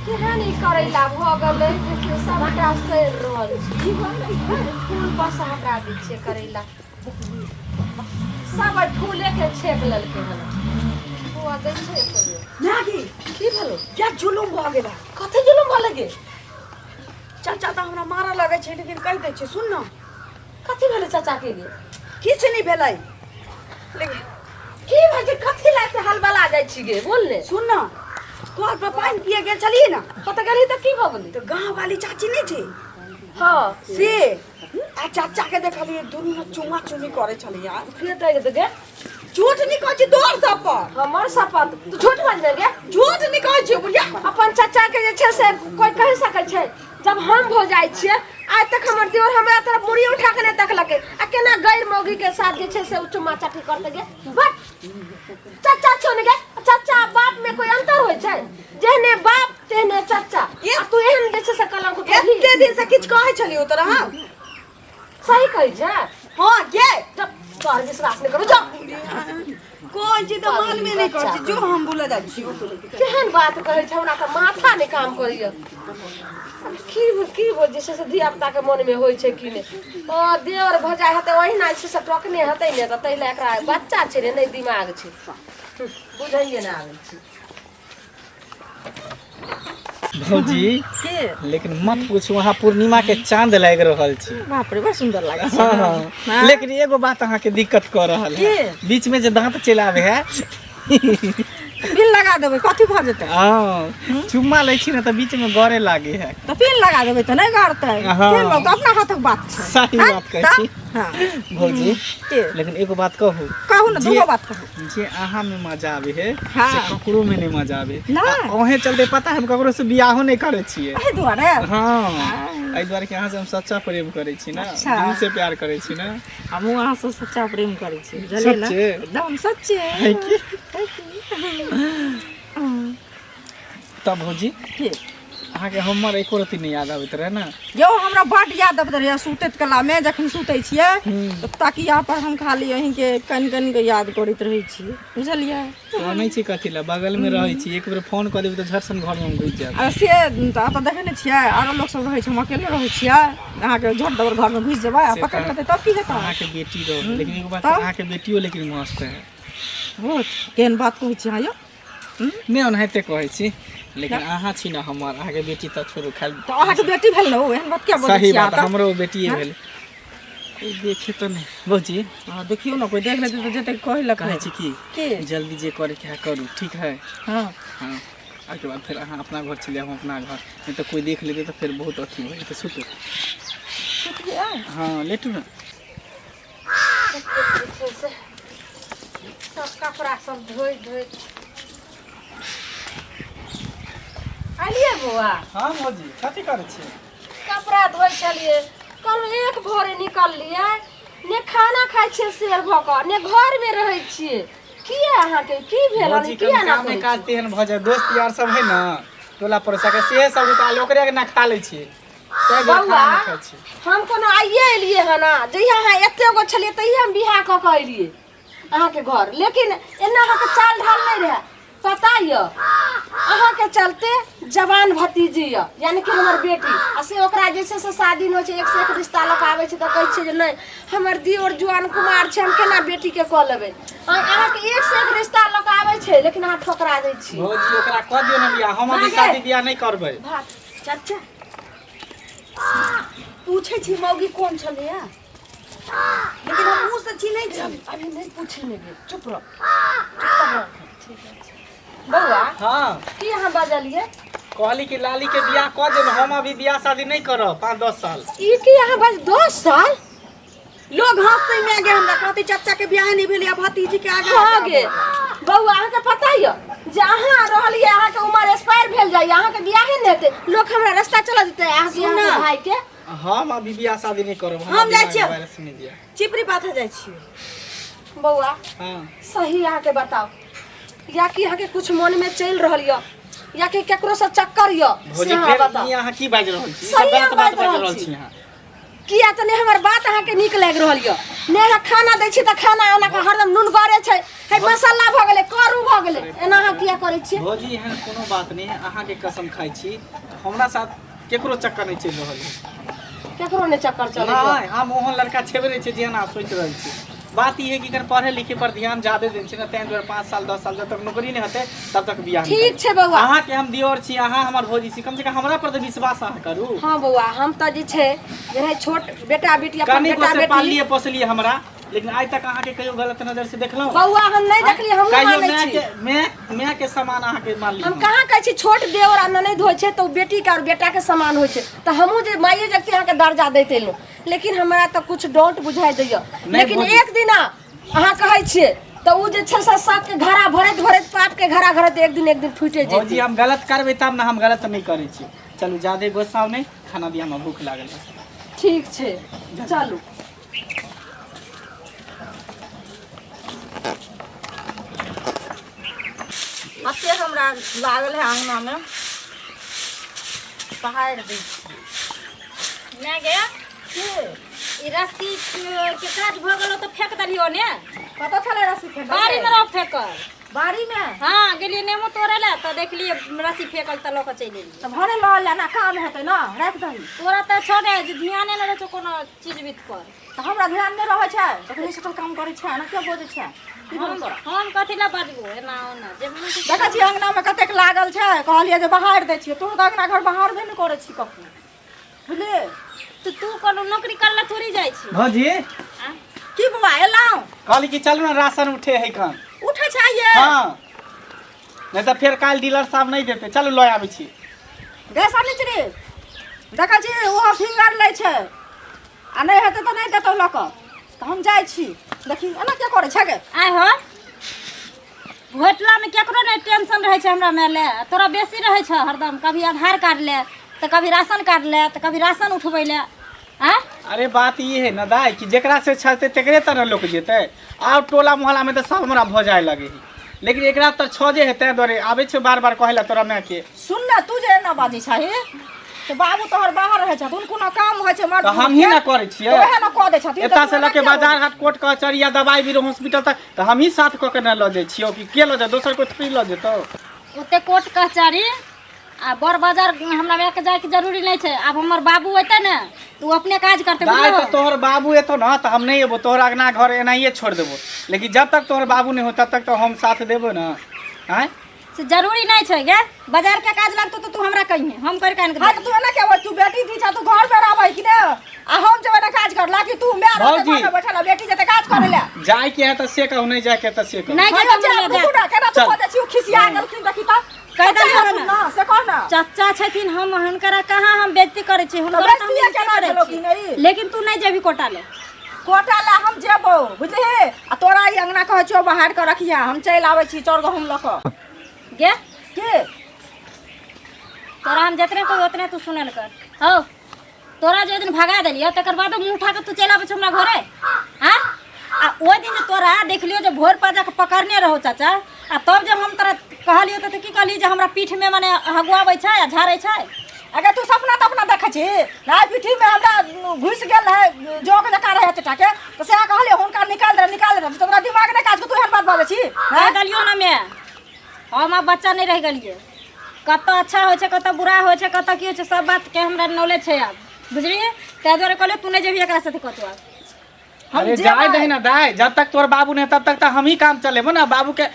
केहन करैला भ गेलै देखियो सबटा सड़ि रहल छी फूल पर से हटा दै छियै करैला सब फूले के छेक लेलकै हन हुआ दै छै एको नागी की भेलो क्या जुलुम भ गेला कथी जुलुम भऽ लगे चाचा तऽ हमरा मारऽ लगै छै लेकिन कहि दै छै सुन न कथी भेलै चाचा के गे किछु नहि भेलै लेकिन की भऽ गेल कथी लाइसे हलबला जाइ छी गे बोल ले सुन न तोहर पर पानि पिए गेल छलिए ना कतऽ गेली तऽ की भऽ गेलै तो गाँव वाली चाची नहीं थी हाँ से आ चाचा के देखलिए दुनू चुमा चुमी करे छलिए यार फिर तऽ गे झूठ नहीं कहै छी तोहर सब पर हमर शपथ तू झूठ बाजबे गे झूठ नहीं कहै छी बुढ़िया अपन चाचा के जे छै से कोई कहि सकै छै जब हम हो जाइ छियै आज तक हमर देवर हमरा तरफ मुड़ी उठा के नहीं तकलकै आ केना गैर मौगी के साथ जे छै से उ चुम्मा चाटी करते गे बट चाचा छोन गे चाचा बाप में कोई अंतर होय छै जेहने बाप तेहने चाचा आ तू एहन जे छै से कलंक एते दिन से किछ कहै छलिए तोरा हम सही कहै छै हां के जब तोहर विश्वास नहीं करू जा कोई चीज तो मान में नहीं कर छी जो हम बोला जाइ छी केहन बात कहै छै हमरा त माथा नहीं काम करैया की जे छै से धिया पुता के मन में होइ छै कि नहीं ओ देवर भजाय हते ओहिना छै से टोकने हते ने त तैले एकरा बच्चा छै रे नहीं दिमाग छै बुझाइए ना आबै छै भौजी के लेकिन मत पूछू वहाँ पूर्णिमा के चांद लाग रहल छी बाप रे बड़ सुंदर लागे छै हाँ। लेकिन एगो बात अहाँ के दिक्कत कर रहल है बीच में जे दांत चल आवे है पिन लगा देबै कथी भ जेतै हाँ चुम्मा लै छी ना त बीच में गरे लागे है तो पिन लगा देबै त नहीं गड़तै हाँ। के लोग अपना हाथक बात छै सही हाँ? बात कहै छी हाँ भौजी के लेकिन एगो बात कहू कहू ना जे- दूगो बात कहू जे अहाँ में मजा आवे है हाँ। से ककरो में नहीं मजा आवे ना। ओहे चलते पता है हम ककरो से बियाहो नहीं करे छिए एही दुआरे हाँ एहि दुआरे कि अहाँ से हम सच्चा प्रेम करे छी ना अच्छा। दिल से प्यार करे छी ना हमहू अहाँ से सच्चा प्रेम करै छी बुझलियै ना सच्चे? एकदम सच्चे है कि तब भौजी के अहाँ के हमर एको रति नहीं याद आबैत रहे ना यौ हमरा बड याद आबैत रहैया सुतैत कला में जखन सुतै छियै तऽ तकिया पर हम खाली अहीं के कनि कनि के याद करैत रहै छी बुझलियै कहै छी कथी ला बगल में रहै छी एक बेर फोन कऽ देबै तऽ झटसन घर में हम घुसि जायब आ से तऽ एतऽ देखै नहि छियै आरो लोग सब रहै छै हम अकेले रहै छियै अहाँके झट दबर घर में घुसि जेबै आ से पकड़ तऽ- लेतै तब की हेतै अहाँ के बेटी रह लेकिन एगो बात तब? अहाँ के बेटियो लेकिन मस्त है बहुत केहन बात कहै छी अहाँ यौ नहीं ओनाहिते कहै छी लेकिन अहाँ छी ना हमर अहाँ के बेटी तऽ छोड़ू खाली तऽ अहाँके बेटी भेल ने ओ एहन बात क्या बोलै सही छी अहाँ बात तऽ? हमरो बेटिए भेल कोई देखे तो नहीं भौजी हाँ देखियो ना कोई देख लेतै तऽ जेतै कहै लग कहै छी कि के जल्दी जे करे के है करू ठीक है हाँ हाँ ओके बाद फिर अहाँ अपना घर चले हम अपना घर नहीं तो कोई देख लेते तो फिर बहुत अथी हो तो सुतू सुतियै हाँ लेटू ना सब कपड़ा सब धोई आलिए बौआ हाँ भौजी कथी करे छी कपड़ा धोई छलिए कल एक भोरे निकललिए ने खाना खाइ छियै शेर भऽ कऽ ने घर में रहै छियै किया अहाँ के की भेल भौजी हन किया ना काम में काज तेहन भऽ जाय दोस्त यार सब है ना टोला पर सके से सब निकाल ओकरे के ना खा लै छी बौआ हम कोनो आइए एलिए हन ना जहिया अहाँ एते गो छलिए तहिया हम बियाह कऽ के एलिए अहाँ के घर लेकिन एना अहाँ के चाल ढाल नहीं रहे पता य अहाँ के चलते जवान भतीजी य यानी कि हमर बेटी आ से ओकरा जैसे से शादी न छै एक से एक रिश्ता लग आबै छै त कहै छै जे नहीं हमर दियोर जवान कुमार छै हम केना बेटी के कऽ लेबै अहाँ के एक से एक रिश्ता लग आबै छै लेकिन अहाँ ठोकरा दै छी भौजी ओकरा कह दियौ ना बियाह हम अभी शादी बियाह नहीं करबै भात चाचा पूछै छी मौगी कोन छलैया लेकिन हम मुँह से चिन्है छी अभी नहीं पूछी नहीं चुप रह बौआ हाँ की अहाँ बजलिए कहली कि लाली के बियाह कह देब हम अभी बियाह शादी नहीं करब 5-10 साल ई की अहाँ बज 10 साल लोग हंसते में आगे हमरा कहते चाचा के बियाह नहीं भेल या भतीजी के आगे हाँ गे बौआ अहाँ के पता य जे अहाँ रहलिए अहाँ के उम्र एक्सपायर भेल जाय अहाँ के बियाहे नहीं हेतै लोग हमरा रास्ता चला देतै अहाँ के सुन ना। भाई के हम अभी बियाह शादी नहीं करब हम जाइ छियै। वायरस नहीं दिया चिपरी बात जाइ छियै बौआ हाँ सही अहाँ के बताओ या कि अहाँ के कुछ मन में चल रहल य या कि केकरो से चक्कर य भौजी से अहाँ फिर बताओ ई अहाँ की बाजि रहल छी सही सब गलत बात बाजि बाजि रहल रहल छी। छी अहाँ किया त ने हमर बात अहाँ के नीक लाग रहल य ने खाना दै छी त खाना ओना के हरदम नून गरे छै है मसाला भ गेलै करू भ गेलै एना अहाँ किया करै छियै भौजी एहन कोनो बात नहीं है अहाँ के कसम खाई छी हमरा साथ केकरो चक्कर नहीं चल रहल है केकरो ने चक्कर चलै नहीं हम ओहन लड़का छेबे नहीं छै जेहन अहाँ सोचि रहल छी बात ई है कि पढ़े लिखे पर ध्यान ज्यादा देन छै ना तैं दुआरे 5 साल 10 साल जब तक नौकरी नहीं होते तब तक बियाह ठीक छै बौआ अहाँ के हम दियोर छी अहाँ हमर भौजी छी कम से कम हमरा पर तो विश्वास अहाँ करू हां बौआ हम त जे छै जे है छोट बेटा बेटी अपन कनी बेटा से बेटी पालिए पोसलिए हमरा लेकिन आज तक अहाँ के कहियो गलत नजर से देखलौ बौआ हम नहीं देखली हम मानै छी मैं के समान अहाँ के मान ली हम कहाँ कहै छी छोट देवर आ ननद होइ छै तो बेटी के और बेटा के समान होइ छै त हमहू जे माइए जगती अहाँ के दर्जा दैते लो लेकिन हमरा त कुछ डाउट बुझाइ दैय लेकिन एक दिन अहाँ कहै छियै त उ जे 6-7 के घड़ा भरत भरत पाट के घड़ा घरत एक दिन फूटे जे जी हम गलत करबै तब ना हम गलत नहीं करै छी चलू ज्यादा गुस्सा नहीं खाना दिया में भूख लागल है ठीक छै चलू अते हमरा लागल है आंगना में पहाड़ दै ना गे ई रस्सी के काट भ गेलो तो फेंक दलियो ने कतऽ छलै रस्सी फेंकल बाड़ी में रख फेंकल बाड़ी में हाँ गेलिए नेमो तोड़े ला तो देखलिए रस्सी फेंकल त लोक चलि एलिए तऽ घरे लऽ ले ना काम हेतै ना राखि दही तोरा त छोड़े जे ध्यान नै रहै छौ कोनो चीज बीत पर तऽ हमरा ध्यान नहि रहै छै तखनी से काम करै छै ना के बोझै छै हम कथी ला बाजबो एना ओना जे मन से देखै छी अंगना में कतेक लागल छै कहलिए जे बहार दै छियै तू तऽ अंगना घर बहार नहि करै छी कखनो बुझलिए तू कोनो नौकरी करला थोड़ी जाइ छी भौजी आ? की बुआ एलौं कहली कि चलू ना राशन उठे है कान उठै छै ये हाँ नहीं तो फिर काल डीलर साहब नहीं देते चलू लय आबै छी गैस आनी छी देखै छी ओहो फिंगर लै छै आ नहि हेतै तऽ नहि देतौ लऽ कऽ तऽ हम जाइ छी देखी एना के करै छै गे आइ हो भोटला में केकरो नहीं टेंशन रहे छै हमरा में ले तोरा बेसी रहे छै हरदम कभी आधार कार्ड ले तो कभी राशन कार्ड ले तो कभी राशन उठबै ले हैं अरे बात ये है ना दाई कि जेकरा से छते तेकरे तरह लोग जेते आउ टोला मोहल्ला में तो सब हमरा भ जाए लगे है लेकिन एकरा तर छोजे है तै दुआरे आबै छै बार बार कहला तोरा मैं के सुन ना तू जे एना बाजै छही तो बाबू तोहर बाहर रहै छथुन कोनो काम होइ छै मर्द तो हम ही ना करै छियै ओहे ना कऽ दै छथिन एता से लके बाजार हाट कोर्ट कचहरी या दवाई बीरो हॉस्पिटल तक तो हम ही साथ क के ना ल जाय छियो कि के ल जाय दोसर कोई थोड़ी ल जेतो ओते कोर्ट कचहरी आ बड़ बाजार हमरा में के जाए के जरूरी नहीं छै अब हमर बाबू एते ने तू अपने काज करते दाई बुझलो तो तोहर बाबू एतो ना तो हम नहीं एबो तोहर अगना घर एनाइए छोड़ देबो लेकिन जब तक तोहर बाबू नहीं हो तब तक तो हम साथ देबो ना हैं से जरूरी नहीं छै गे बाजार के काज लगतो तो तू हमरा कहिए हम कर कान हां तू एना के तू बेटी दी छ तू घर पे रहबै कि ने आ हम जेबै ना काज करला कि तू मैं रहबै घर में बैठला बेटी जते काज करे ले जाय के है त से कहू नहीं जाय के त से कहू नहीं तू केना तू कहै छी खिसिया गेलखिन देखी त कह दे ना से कह ना चाचा छथिन हम हुनकरा कहाँ हम बेइज्जती करे छी हुनकरा बेइज्जती केना केलो कि नहीं लेकिन तू नहीं जेबी कोटा ले कोटा ला हम जेबो बुझली आ तोरा ई अंगना कहै छौ बाहर के रखिया हम चल आबै छी चोर गहूम ल क गे के तोरा हम जतने कोई उतने तू सुनल कर हो तोरा जे दिन भगा देलियो तकर बाद मुंह उठा के तू चल आबै छ हमरा घरे हां आ ओइ दिन तोरा देखलियो जे भोर पाजा के पकड़ने रहो चाचा आ तब जब हम तोरा कहलियो त की कहली जे हमरा पीठ में माने हगुआबै छै आ झाड़ै छै अगर तू सपना तपना देखै छी ना पीठी में हमरा घुस गेल है जोक जका रहे चटा के तो से कहलियो हुनका निकाल दे तोरा दिमाग नै काज के तू हर बात बाजै छी रह गलियो ना मैं हम अब बच्चा नहीं रह गलिए कत अच्छा हो छै कत बुरा हो छै कत की हो छै सब बात के हमरा नॉलेज छै अब बुझलिए तै दुआरे कहले तू नहीं जेबी एकरा साथे कतवा अरे जाए दही ना दाई जब तक तोर बाबू नहीं तब तक तो हम ही काम चलेबो ना बाबू के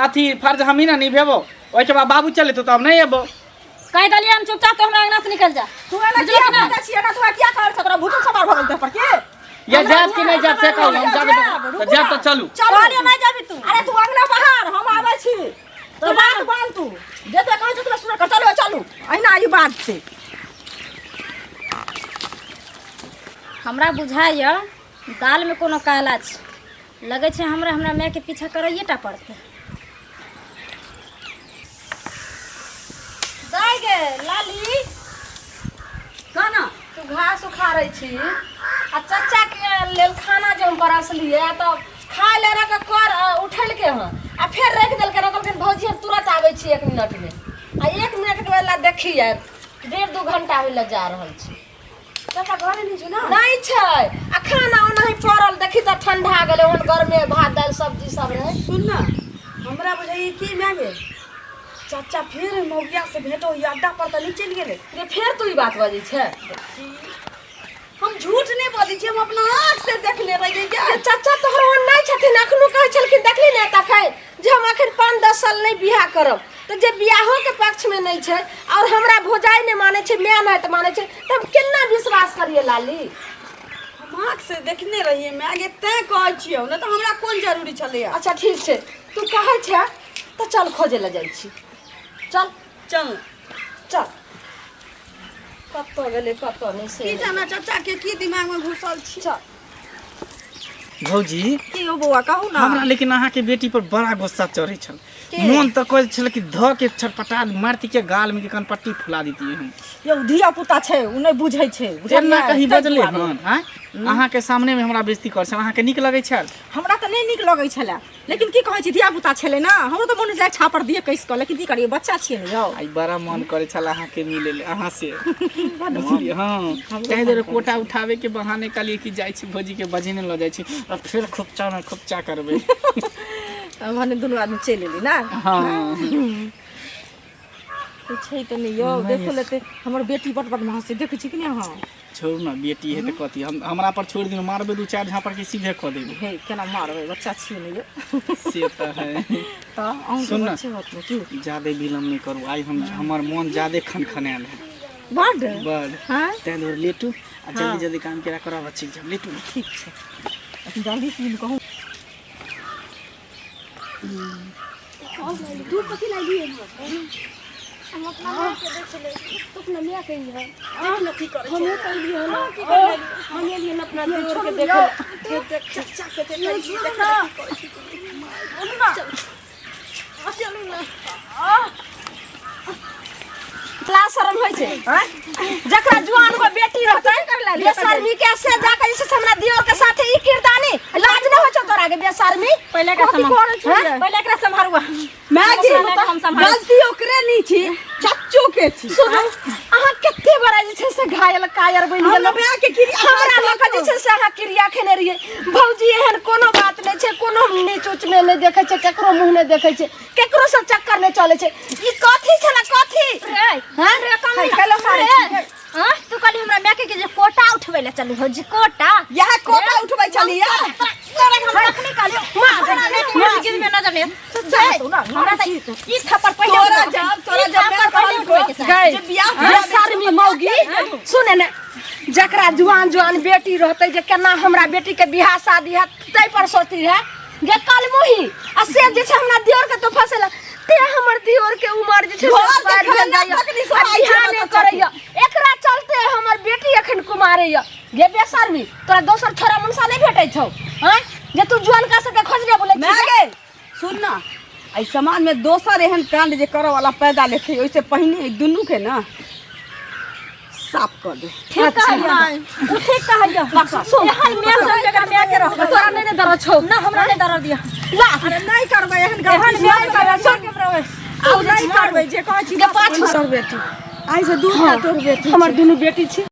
अथी फर्ज हम ही ना निभेबो ओइ के बाद बाबू चले तो हम नहीं एबो कह दलिए हम चुपचाप तो हमरा अंगना से निकल जा तू एना किया बाजै छी एना तू किया कर सकरा भूत सवार भ गेल पर के ये जाब कि नहीं जाब से कहू हम जाब तो जाब तो चलू कहलियो नहीं जाबी तू अरे तू अंगना बाहर हम आबै छी तो बात बाल तू जेते कहै छ तू सुन कर चलो चलू अहिना ई बात से हमरा बुझाइए दाल में कोनो काला छै लगे छै हमरा माय के पीछा करैए टा पड़तै दाई गे लाली काना तू घास उखाड़ै छी आ चाचा के लेल खाना जे हम परसलिए तो खाय ले रह के कर उठल के हन आ फिर रख देल के रखल के भौजी हम तुरंत आबै छी 1 मिनट में आ 1 मिनट के वाला देखिए 1.5-2 घंटा होइला जा रहल छी चाचा घरे नहीं छ ना नहीं छै आ खाना नहीं पड़ल देखी तो ठंडा गेले ओहन घर में भात दाल सब्जी सब रहे। सुन ना हमरा बुझाइए की मांगे चाचा फिर मौगिया से भेटो या अड्डा पर त चल गेले। रे फेर तू ई बात बजै छै। हम झूठ नहीं बोली छी, हम अपना आँख से देख ले रही क्या। अरे चाचा तोहर ओहन नहीं छथिन अखनो कहै छलखिन देखली ने तखै जे हम अखन 5-10 साल नहीं बियाह करब तो जे बियाहो के पक्ष में नहीं छै और हमरा भोजाई ने माने छै मैं नहीं त माने छै त हम केना विश्वास करिए लाली। हम आँख से देखने रहिए मांगे तै कहै छियौ न त हमरा कोन जरूरी छले। अच्छा ठीक छै तू कहै छै त चल खोजे ल जाइ छी। चल चल चल कत्तो गेले कत्तो नहीं से की जाना चाचा के की दिमाग में घुसल छी। चल भौजी की हो बौआ कहू ना। हमरा लेकिन अहाँ के बेटी पर बड़ा गुस्सा चढ़े छल। मन तो कहै छल कि ध के छटपटा मारती के गाल में के कनपट्टी फुला देती हम। यो धिया पुता छै उ नहीं बुझै छै। तेना कहीं बजले हन हैं अहाँ के सामने में हमरा बेइज्जती कर छल। अहाँ के नीक लगै छल? हमरा त नहीं नीक लगै छले लेकिन की कहै छी धिया पुता छले ना हमरो त मन जाय छापर दिए कैस क लेकिन की करिए बच्चा छिए न यौ। आई बड़ा मन करे छल अहाँ के मिले ले अहाँ से। बुझलिए हां कहीं देर कोटा उठावे के बहाने काली की जाय छी भौजी के बजेने ल जाय छी और फिर खूबचा करबे। हमने दोनों आदमी चल एली ना। हां छै त नहीं यौ देखो लेते हमर बेटी बड़ बदमाश छै देखै छी कि नहीं। हां छोड़ ना बेटी है त कथी हम हमरा पर छोड़ दिन मारबे 2-4 झापड़ के सीधे क देबे। हे केना मारबे बच्चा छिए न यौ। से त है त हम सुन ना बच्चे होत न की ज्यादा विलम्ब नहीं करू। आई हमर मन ज्यादा खनखनायल है बड़ हां तै दूर लेटू आ जल्दी काम केरा करब अच्छी जब लेटू। ठीक छै अखन जल्दी से कहूं तू कथी लागी हम अपना हाथ के देख ले तो अपना लिया कहीं है देख न की करे हम कहिए है ना की कर हम ये अपना जोर के देख चाचा के देख देख ना चलू ना क्लास शर्म होय छै जकरा जुआन को बेटी रहतै बेशर्मी के से जाके जैसे हमरा दियोर के साथे ई किरदानी लाज न होय छ तोरा के बेशर्मी। पहले का पहले एकरा संभारुआ मैं गलती ओकरे नहीं छी चच्चू के छी। सुनो अहाँ केते बड़ा जे छै से घायल कायर बनि गेल हमरा के क्रिया हमरा लोग जे छै से अहाँ क्रिया खेने रहिए। भौजी एहन कोनो बात नहीं छै कोनो नीच उच में नहीं देखे छै केकरो मुंह नहीं देखे छै केकरो से चक्कर नहीं चले छै। ई कथी छला कथी हां रे कम हेलो मारे हां तू कहली हमरा मैके के जे कोटा उठबै ले चलू भौजी कोटा यह कोटा उठबै चली या तोरा हम रखनी काली मार गिर में न जाने हमरा त ई थप्पड़ पहिले तोरा जब मैं कहल जे बियाह शर्मी मौगी सुने ने जकरा जुआन बेटी रहते जे केना हमरा बेटी के बियाह शादी है तै पर सोचती है जे कल मुही आ से जे छै हमरा दियोर के तो फसेला ते हमर दियोर के उमर जे छै ध्यान करैया एकरा चलते हमर बेटी एखन कुमारैया गे बेशर्मी तोरा दोसर छोरा मुनसा नहीं भेटै छौ हैं जे तू जुआन का सके खोजने बोले मैं गे सुन ना आई समाज में दोसर एहन कांड जे करे वाला पैदा लेथे ओइसे पहले दुनू के ना साफ कर दे। ठीक है उ ठीक कहैया सुन एहन मैं सब जगह मैं के रहब तोरा नहीं दर छौ ना हमरा नहीं दर दिया ला अरे नहीं करबै एहन एहन गलती मैं करबै सब के रहबै आ नहीं करबै जे कहै छी के पाछ बेटी आई से दूर का तोर बेटी हमर दुनू बेटी छी।